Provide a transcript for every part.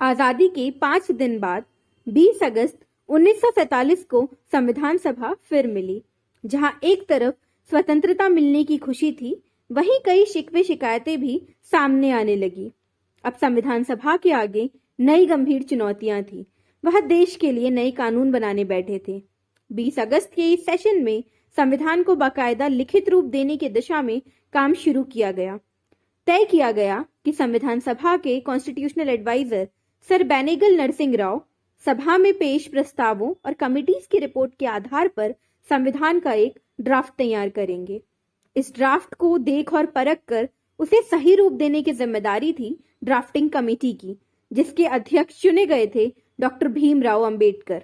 आजादी के 5 दिन बाद 20 अगस्त 1947 को संविधान सभा फिर मिली। जहां एक तरफ स्वतंत्रता मिलने की खुशी थी, वहीं कई शिकवे शिकायतें भी सामने आने लगी। अब संविधान सभा के आगे नई गंभीर चुनौतियां थी। वह देश के लिए नए कानून बनाने बैठे थे। 20 अगस्त के इस सेशन में संविधान को बाकायदा लिखित रूप देने की दिशा में काम शुरू किया गया। तय किया गया कि संविधान सभा के constitutional adviser sir Benegal Narasimha Rau सभा में पेश प्रस्तावों और कमिटीज की रिपोर्ट के आधार पर संविधान का एक ड्राफ्ट तैयार करेंगे। इस ड्राफ्ट को देख और परख कर उसे सही रूप देने की जिम्मेदारी थी ड्राफ्टिंग कमेटी की, जिसके अध्यक्ष चुने गए थे डॉक्टर भीमराव अंबेडकर।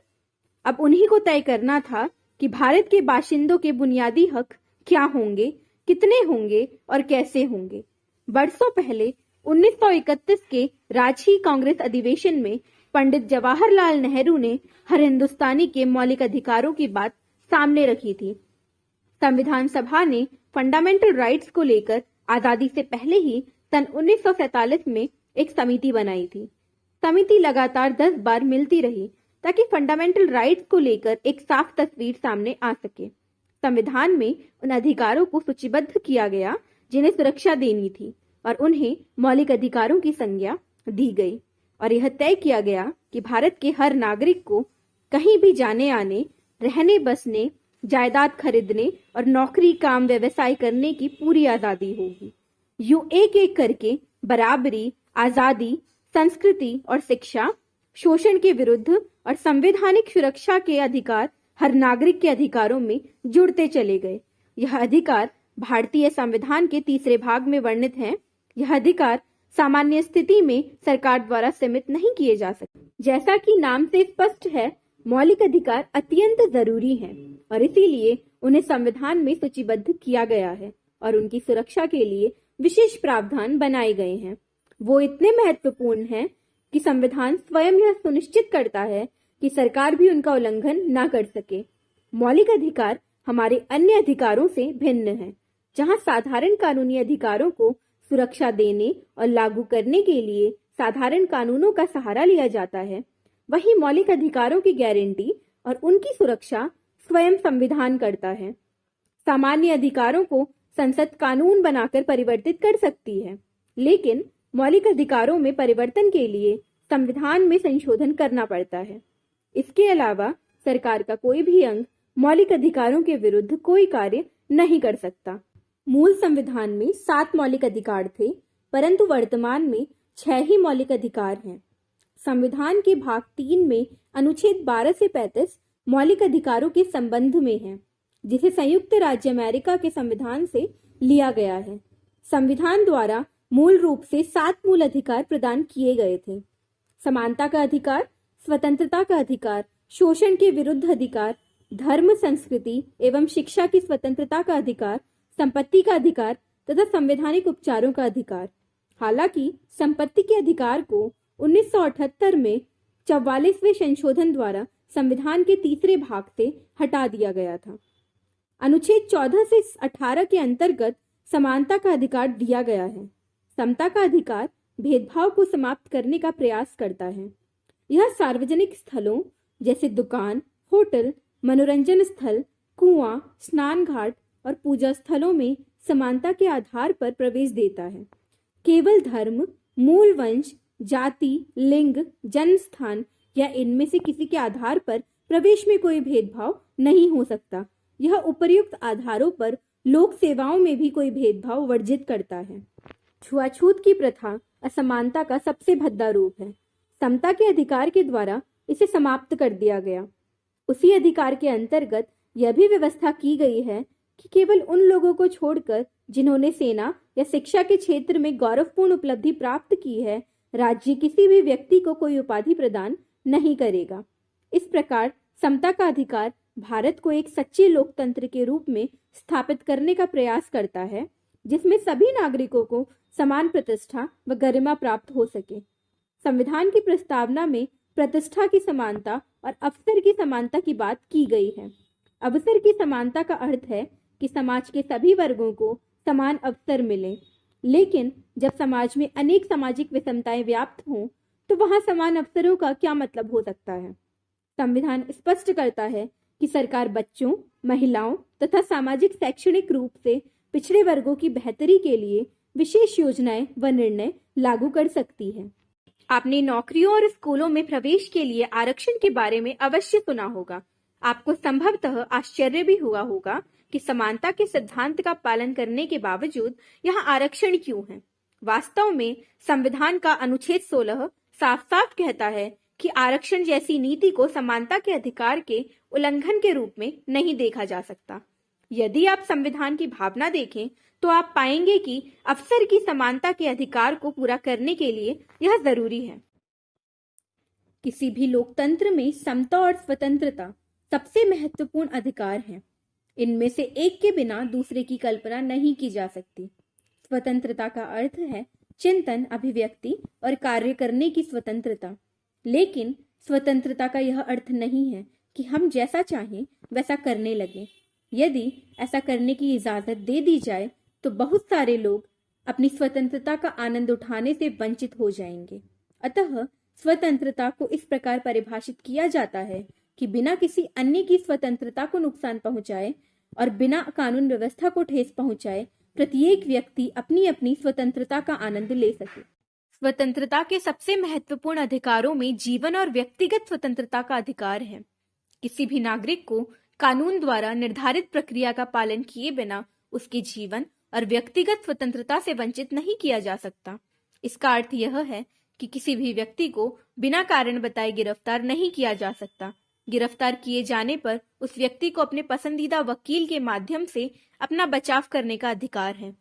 अब उन्हीं को तय करना था कि भारत के बाशिंदों के बुनियादी हक क्या होंगे, कितने होंगे और कैसे होंगे। बरसों पहले 1931 के रांची कांग्रेस अधिवेशन में पंडित जवाहरलाल नेहरू ने हर हिंदुस्तानी के मौलिक अधिकारों की बात सामने रखी थी। संविधान सभा ने फंडामेंटल राइट्स को लेकर आजादी से पहले ही सन 1947 में एक समिति बनाई थी। समिति लगातार 10 बार मिलती रही ताकि फंडामेंटल राइट्स को लेकर एक साफ तस्वीर सामने आ सके। संविधान में उन अधिकारों को सूचीबद्ध किया गया जिन्हें सुरक्षा देनी थी और उन्हें मौलिक अधिकारों की संज्ञा दी गई, और यह तय किया गया कि भारत के हर नागरिक को कहीं भी जाने आने, रहने बसने, जायदाद खरीदने और नौकरी काम व्यवसाय करने की पूरी आजादी होगी। यूं एक एक करके बराबरी, आजादी, संस्कृति और शिक्षा, शोषण के विरुद्ध और संवैधानिक सुरक्षा के अधिकार हर नागरिक के अधिकारों में जुड़ते चले गए। यह अधिकार भारतीय संविधान के 3 भाग में वर्णित हैं। यह अधिकार सामान्य स्थिति में सरकार द्वारा सीमित नहीं किए जा सकते। जैसा कि नाम से स्पष्ट है, मौलिक अधिकार अत्यंत जरूरी हैं और इसीलिए उन्हें संविधान में सूचीबद्ध किया गया है और उनकी सुरक्षा के लिए विशेष प्रावधान बनाए गए हैं। वो इतने महत्वपूर्ण हैं कि संविधान स्वयं यह सुनिश्चित करता है कि सरकार भी उनका उल्लंघन न कर सके। मौलिक अधिकार हमारे अन्य अधिकारों से भिन्न है। जहां साधारण कानूनी अधिकारों को सुरक्षा देने और लागू करने के लिए साधारण कानूनों का सहारा लिया जाता है, वहीं मौलिक अधिकारों की गारंटी और उनकी सुरक्षा स्वयं संविधान करता है। सामान्य अधिकारों को संसद कानून बनाकर परिवर्तित कर सकती है, लेकिन मौलिक अधिकारों में परिवर्तन के लिए संविधान में संशोधन करना पड़ता है। इसके अलावा सरकार का कोई भी अंग मौलिक अधिकारों के विरुद्ध कोई कार्य नहीं कर सकता। मूल संविधान में 7 मौलिक अधिकार थे, परंतु वर्तमान में 6 ही मौलिक अधिकार हैं। संविधान के भाग 3 में अनुच्छेद 12 से 35 मौलिक अधिकारों के संबंध में है, जिसे संयुक्त राज्य अमेरिका के संविधान से लिया गया है। संविधान द्वारा मूल रूप से 7 मूल अधिकार प्रदान किए गए थे: समानता का अधिकार, स्वतंत्रता का अधिकार, शोषण के विरुद्ध अधिकार, धर्म, संस्कृति एवं शिक्षा की स्वतंत्रता का अधिकार, संपत्ति का अधिकार तथा संवैधानिक उपचारों का अधिकार। हालांकि संपत्ति के अधिकार को 1978 में 44वें संशोधन द्वारा संविधान के 3 भाग से हटा दिया गया था। अनुच्छेद 14 से 18 के अंतर्गत समानता का अधिकार दिया गया है। समता का अधिकार भेदभाव को समाप्त करने का प्रयास करता है। यह सार्वजनिक स्थलों जैसे दुकान, होटल, मनोरंजन स्थल, कुआं, स्नान घाट और पूजा स्थलों में समानता के आधार पर प्रवेश देता है। केवल धर्म, मूल वंश, जाति, लिंग, जन्म स्थान या इनमें से किसी के आधार पर प्रवेश में कोई भेदभाव नहीं हो सकता। यह उपर्युक्त आधारों पर लोक सेवाओं में भी कोई भेदभाव वर्जित करता है। छुआछूत की प्रथा असमानता का सबसे भद्दा रूप है। समता के अधिकार के द्वारा इसे समाप्त कर दिया गया। उसी अधिकार के अंतर्गत यह भी व्यवस्था की गई है कि केवल उन लोगों को छोड़कर जिन्होंने सेना या शिक्षा के क्षेत्र में गौरवपूर्ण उपलब्धि प्राप्त की है, राज्य किसी भी व्यक्ति को कोई उपाधि प्रदान नहीं करेगा। इस प्रकार समता का अधिकार भारत को एक सच्चे लोकतंत्र के रूप में स्थापित करने का प्रयास करता है, जिसमें सभी नागरिकों को समान प्रतिष्ठा व गरिमा प्राप्त हो सके। संविधान की प्रस्तावना में प्रतिष्ठा की समानता और अवसर की समानता की बात की गई है। अवसर की समानता का अर्थ है कि समाज के सभी वर्गों को समान अवसर मिले, लेकिन जब समाज में अनेक सामाजिक विषमताएं व्याप्त हों तो वहां समान अवसरों का क्या मतलब हो सकता है? संविधान स्पष्ट करता है कि सरकार बच्चों, महिलाओं तथा सामाजिक शैक्षणिक रूप से पिछड़े वर्गों की बेहतरी के लिए विशेष योजनाएं व निर्णय लागू कर सकती है। आपने नौकरियों और स्कूलों में प्रवेश के लिए आरक्षण के बारे में अवश्य सुना होगा। आपको संभवतः आश्चर्य भी हुआ होगा कि समानता के सिद्धांत का पालन करने के बावजूद यहाँ आरक्षण क्यों है। वास्तव में संविधान का अनुच्छेद 16 साफ साफ कहता है कि आरक्षण जैसी नीति को समानता के अधिकार के उल्लंघन के रूप में नहीं देखा जा सकता। यदि आप संविधान की भावना देखें तो आप पाएंगे कि अवसर की समानता के अधिकार को पूरा करने के लिए यह जरूरी है। किसी भी लोकतंत्र में समता और स्वतंत्रता सबसे महत्वपूर्ण अधिकार हैं। इनमें से एक के बिना दूसरे की कल्पना नहीं की जा सकती। स्वतंत्रता का अर्थ है चिंतन, अभिव्यक्ति और कार्य करने की स्वतंत्रता। लेकिन स्वतंत्रता का यह अर्थ नहीं है कि हम जैसा चाहें वैसा करने लगे। यदि ऐसा करने की इजाजत दे दी जाए तो बहुत सारे लोग अपनी स्वतंत्रता का आनंद उठाने से वंचित हो जाएंगे। अतः स्वतंत्रता को इस प्रकार परिभाषित किया जाता है कि बिना किसी अन्य की स्वतंत्रता को नुकसान पहुंचाए और बिना कानून व्यवस्था को ठेस पहुंचाए प्रत्येक व्यक्ति अपनी अपनी स्वतंत्रता का आनंद ले सके। स्वतंत्रता के सबसे महत्वपूर्ण अधिकारों में जीवन और व्यक्तिगत स्वतंत्रता का अधिकार है। किसी भी नागरिक को कानून द्वारा निर्धारित प्रक्रिया का पालन किए बिना उसके जीवन और व्यक्तिगत स्वतंत्रता से वंचित नहीं किया जा सकता। इसका अर्थ यह है कि किसी भी व्यक्ति को बिना कारण बताए गिरफ्तार नहीं किया जा सकता। गिरफ्तार किए जाने पर उस व्यक्ति को अपने पसंदीदा वकील के माध्यम से अपना बचाव करने का अधिकार है।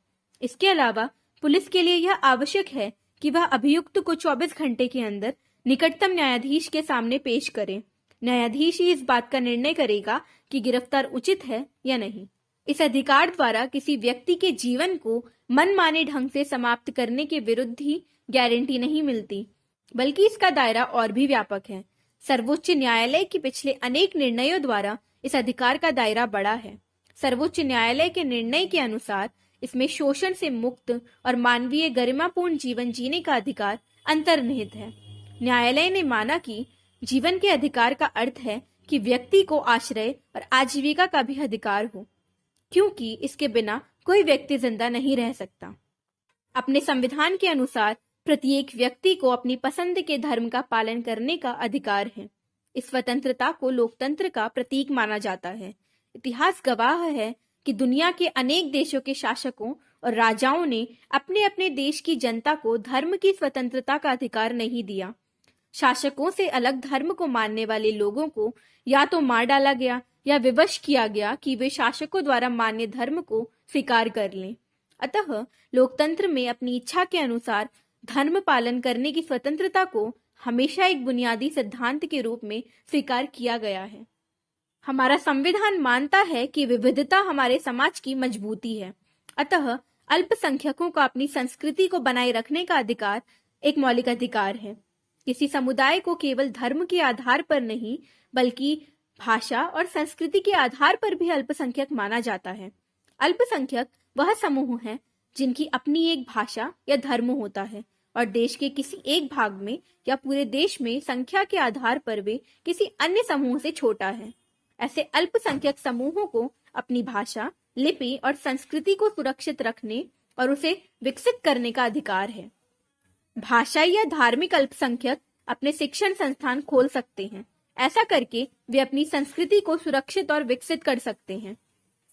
इसके अलावा पुलिस के लिए यह आवश्यक है कि वह अभियुक्त को 24 घंटे के अंदर निकटतम न्यायाधीश के सामने पेश करे। न्यायाधीश ही इस बात का निर्णय करेगा कि गिरफ्तार उचित है या नहीं। इस अधिकार द्वारा किसी व्यक्ति के जीवन को मनमाने ढंग से समाप्त करने के विरुद्ध ही गारंटी नहीं मिलती, बल्कि इसका दायरा और भी व्यापक है। सर्वोच्च न्यायालय के पिछले अनेक निर्णयों द्वारा इस अधिकार का दायरा बढ़ा है। सर्वोच्च न्यायालय के निर्णय के अनुसार इसमें शोषण से मुक्त और मानवीय गरिमापूर्ण जीवन जीने का अधिकार अंतर्निहित है। न्यायालय ने माना कि जीवन के अधिकार का अर्थ है कि व्यक्ति को आश्रय और आजीविका का भी अधिकार हो, क्योंकि इसके बिना कोई व्यक्ति जिंदा नहीं रह सकता। अपने संविधान के अनुसार प्रत्येक व्यक्ति को अपनी पसंद के धर्म का पालन करने का अधिकार है। इस स्वतंत्रता को लोकतंत्र का प्रतीक माना जाता है। इतिहास गवाह है कि दुनिया के अनेक देशों के शासकों और राजाओं ने अपने अपने देश की जनता को धर्म की स्वतंत्रता का अधिकार नहीं दिया। शासकों से अलग धर्म को मानने वाले लोगों को या तो मार डाला गया या विवश किया गया कि वे शासकों द्वारा मान्य धर्म को स्वीकार कर लें। अतः लोकतंत्र में अपनी इच्छा के अनुसार धर्म पालन करने की स्वतंत्रता को हमेशा एक बुनियादी सिद्धांत के रूप में स्वीकार किया गया है। हमारा संविधान मानता है कि विविधता हमारे समाज की मजबूती है। अतः अल्पसंख्यकों का अपनी संस्कृति को बनाए रखने का अधिकार एक मौलिक अधिकार है। किसी समुदाय को केवल धर्म के आधार पर नहीं, बल्कि भाषा और संस्कृति के आधार पर भी अल्पसंख्यक माना जाता है। अल्पसंख्यक वह समूह है जिनकी अपनी एक भाषा या धर्म होता है और देश के किसी एक भाग में या पूरे देश में संख्या के आधार पर वे किसी अन्य समूह से छोटा है। ऐसे अल्पसंख्यक समूहों को अपनी भाषा, लिपि और संस्कृति को सुरक्षित रखने और उसे विकसित करने का अधिकार है। भाषाई या धार्मिक अल्पसंख्यक अपने शिक्षण संस्थान खोल सकते हैं। ऐसा करके वे अपनी संस्कृति को सुरक्षित और विकसित कर सकते हैं।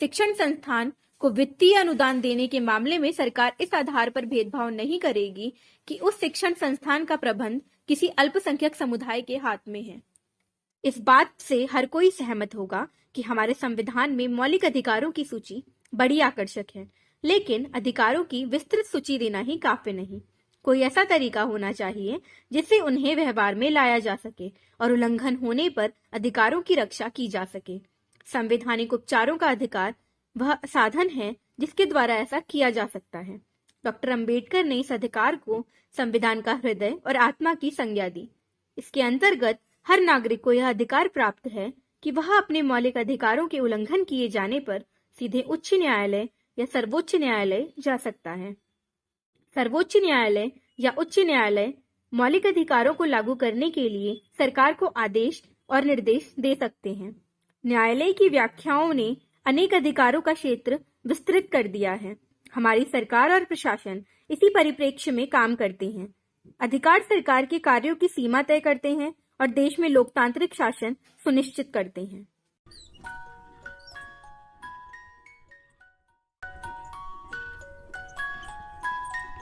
शिक्षण संस्थान को वित्तीय अनुदान देने के मामले में सरकार इस आधार पर भेदभाव नहीं करेगी कि उस शिक्षण संस्थान का प्रबंध किसी अल्पसंख्यक समुदाय के हाथ में है। इस बात से हर कोई सहमत होगा कि हमारे संविधान में मौलिक अधिकारों की सूची बड़ी आकर्षक है, लेकिन अधिकारों की विस्तृत सूची देना ही काफी नहीं। कोई ऐसा तरीका होना चाहिए जिससे उन्हें व्यवहार में लाया जा सके और उल्लंघन होने पर अधिकारों की रक्षा की जा सके। संवैधानिक उपचारों का अधिकार वह साधन है जिसके द्वारा ऐसा किया जा सकता है। डॉक्टर अंबेडकर ने इस अधिकार को संविधान का हृदय और आत्मा की संज्ञा दी। इसके अंतर्गत हर नागरिक को यह अधिकार प्राप्त है कि वह अपने मौलिक अधिकारों के उल्लंघन किए जाने पर सीधे उच्च न्यायालय या सर्वोच्च न्यायालय जा सकता है। सर्वोच्च न्यायालय या उच्च न्यायालय मौलिक अधिकारों को लागू करने के लिए सरकार को आदेश और निर्देश दे सकते हैं। न्यायालय की व्याख्याओं ने अनेक अधिकारों का क्षेत्र विस्तृत कर दिया है। हमारी सरकार और प्रशासन इसी परिप्रेक्ष्य में काम करते हैं। अधिकार सरकार के कार्यों की सीमा तय करते हैं और देश में लोकतांत्रिक शासन सुनिश्चित करते हैं।